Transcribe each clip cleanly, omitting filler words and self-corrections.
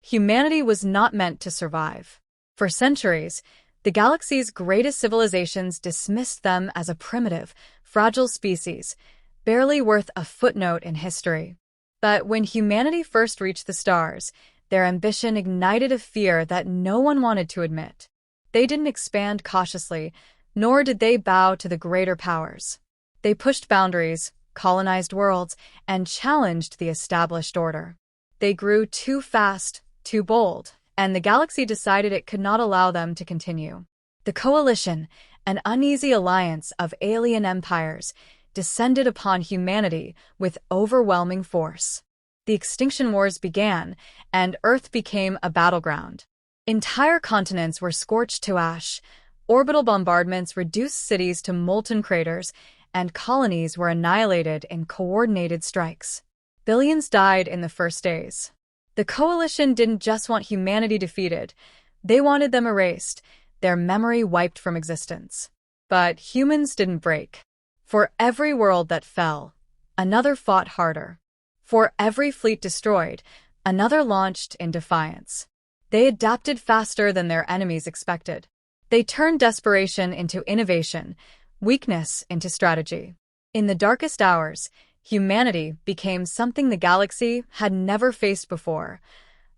Humanity was not meant to survive. For centuries, the galaxy's greatest civilizations dismissed them as a primitive, fragile species, barely worth a footnote in history. But when humanity first reached the stars, their ambition ignited a fear that no one wanted to admit. They didn't expand cautiously, nor did they bow to the greater powers. They pushed boundaries, colonized worlds, and challenged the established order. They grew too fast, too bold, and the galaxy decided it could not allow them to continue. The Coalition, an uneasy alliance of alien empires, descended upon humanity with overwhelming force. The extinction wars began, and Earth became a battleground. Entire continents were scorched to ash, orbital bombardments reduced cities to molten craters, and colonies were annihilated in coordinated strikes. Billions died in the first days. The Coalition didn't just want humanity defeated, they wanted them erased, their memory wiped from existence. But humans didn't break. For every world that fell, another fought harder. For every fleet destroyed, another launched in defiance. They adapted faster than their enemies expected. They turned desperation into innovation, weakness into strategy. In the darkest hours, humanity became something the galaxy had never faced before,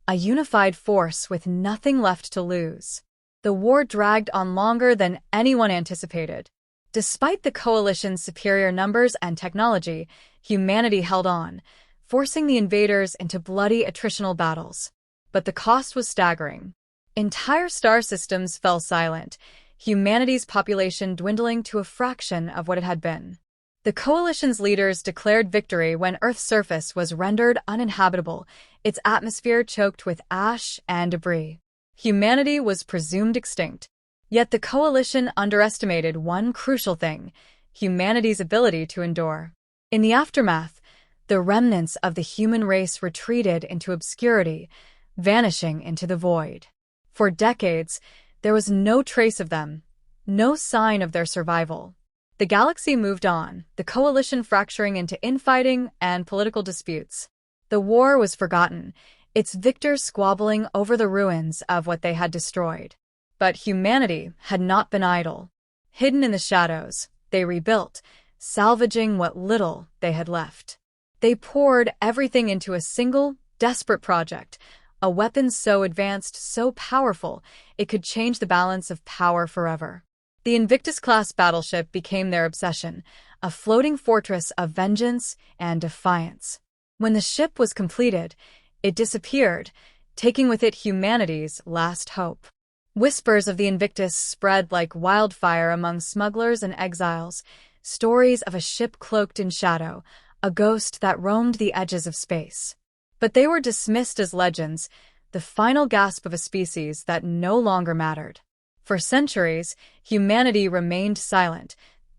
a unified force with nothing left to lose. The war dragged on longer than anyone anticipated. Despite the Coalition's superior numbers and technology, humanity held on, forcing the invaders into bloody attritional battles. But the cost was staggering. Entire star systems fell silent, humanity's population dwindling to a fraction of what it had been. The Coalition's leaders declared victory when Earth's surface was rendered uninhabitable, its atmosphere choked with ash and debris. Humanity was presumed extinct. Yet the Coalition underestimated one crucial thing: humanity's ability to endure. In the aftermath, the remnants of the human race retreated into obscurity, vanishing into the void. For decades, there was no trace of them, no sign of their survival. The galaxy moved on, the Coalition fracturing into infighting and political disputes. The war was forgotten, its victors squabbling over the ruins of what they had destroyed. But humanity had not been idle. Hidden in the shadows, they rebuilt, salvaging what little they had left. They poured everything into a single, desperate project, a weapon so advanced, so powerful, it could change the balance of power forever. The Invictus-class battleship became their obsession, a floating fortress of vengeance and defiance. When the ship was completed, it disappeared, taking with it humanity's last hope. Whispers of the Invictus spread like wildfire among smugglers and exiles, stories of a ship cloaked in shadow, a ghost that roamed the edges of space. But they were dismissed as legends, the final gasp of a species that no longer mattered. For centuries, humanity remained silent,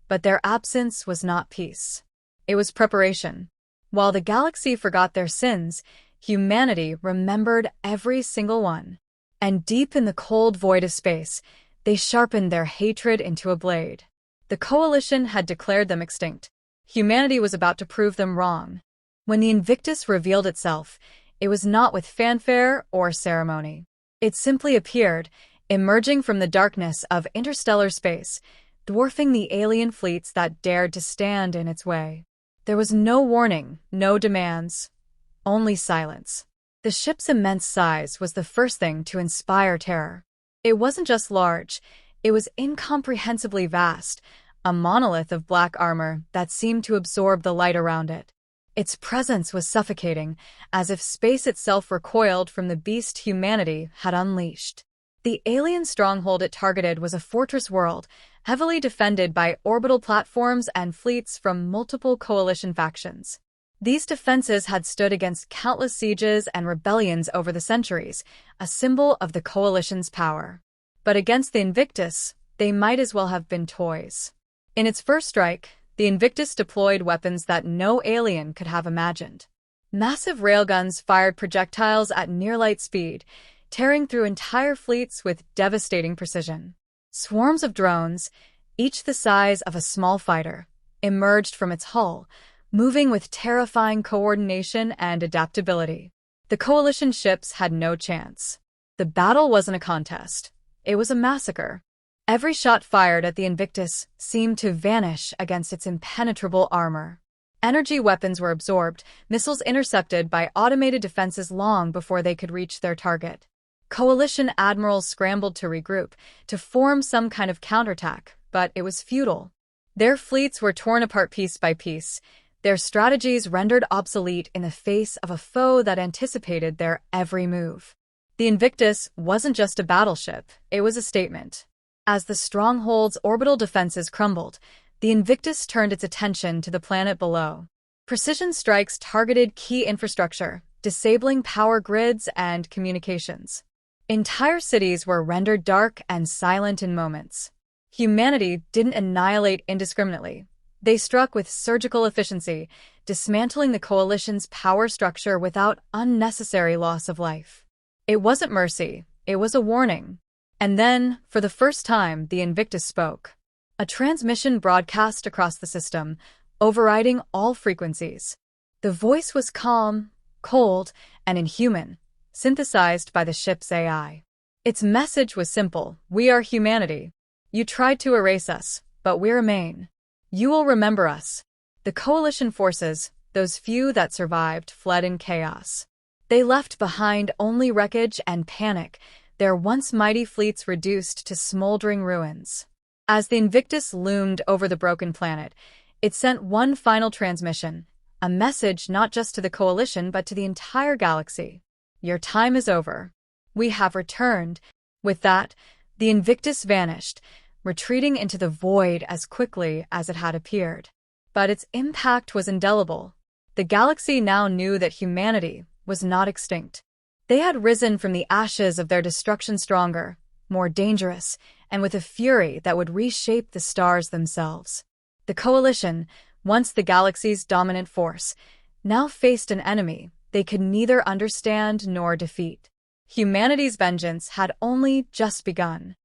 but their absence was not peace. It was preparation. While the galaxy forgot their sins, humanity remembered every single one. And deep in the cold void of space, they sharpened their hatred into a blade. The Coalition had declared them extinct. Humanity was about to prove them wrong. When the Invictus revealed itself, it was not with fanfare or ceremony. It simply appeared, emerging from the darkness of interstellar space, dwarfing the alien fleets that dared to stand in its way. There was no warning, no demands, only silence. The ship's immense size was the first thing to inspire terror. It wasn't just large, it was incomprehensibly vast, a monolith of black armor that seemed to absorb the light around it. Its presence was suffocating, as if space itself recoiled from the beast humanity had unleashed. The alien stronghold it targeted was a fortress world, heavily defended by orbital platforms and fleets from multiple Coalition factions. These defenses had stood against countless sieges and rebellions over the centuries, a symbol of the Coalition's power. But against the Invictus, they might as well have been toys. In its first strike, the Invictus deployed weapons that no alien could have imagined. Massive railguns fired projectiles at near-light speed, tearing through entire fleets with devastating precision. Swarms of drones, each the size of a small fighter, emerged from its hull, moving with terrifying coordination and adaptability. The coalition ships had no chance. The battle wasn't a contest. It was a massacre. Every shot fired at the Invictus seemed to vanish against its impenetrable armor. Energy weapons were absorbed, missiles intercepted by automated defenses long before they could reach their target. Coalition admirals scrambled to regroup, to form some kind of counterattack, but it was futile. Their fleets were torn apart piece by piece, their strategies rendered obsolete in the face of a foe that anticipated their every move. The Invictus wasn't just a battleship, it was a statement. As the stronghold's orbital defenses crumbled, the Invictus turned its attention to the planet below. Precision strikes targeted key infrastructure, disabling power grids and communications. Entire cities were rendered dark and silent in moments. Humanity didn't annihilate indiscriminately. They struck with surgical efficiency, dismantling the coalition's power structure without unnecessary loss of life. It wasn't mercy, it was a warning. And then, for the first time, the Invictus spoke. A transmission broadcast across the system, overriding all frequencies. The voice was calm, cold, and inhuman, synthesized by the ship's AI. Its message was simple: we are humanity. You tried to erase us, but we remain. You will remember us. The coalition forces, those few that survived, fled in chaos. They left behind only wreckage and panic, their once mighty fleets reduced to smoldering ruins. As the Invictus loomed over the broken planet, it sent one final transmission, a message not just to the coalition but to the entire galaxy. Your time is over. We have returned. With that, the Invictus vanished, retreating into the void as quickly as it had appeared. But its impact was indelible. The galaxy now knew that humanity was not extinct. They had risen from the ashes of their destruction stronger, more dangerous, and with a fury that would reshape the stars themselves. The coalition, once the galaxy's dominant force, now faced an enemy they could neither understand nor defeat. Humanity's vengeance had only just begun.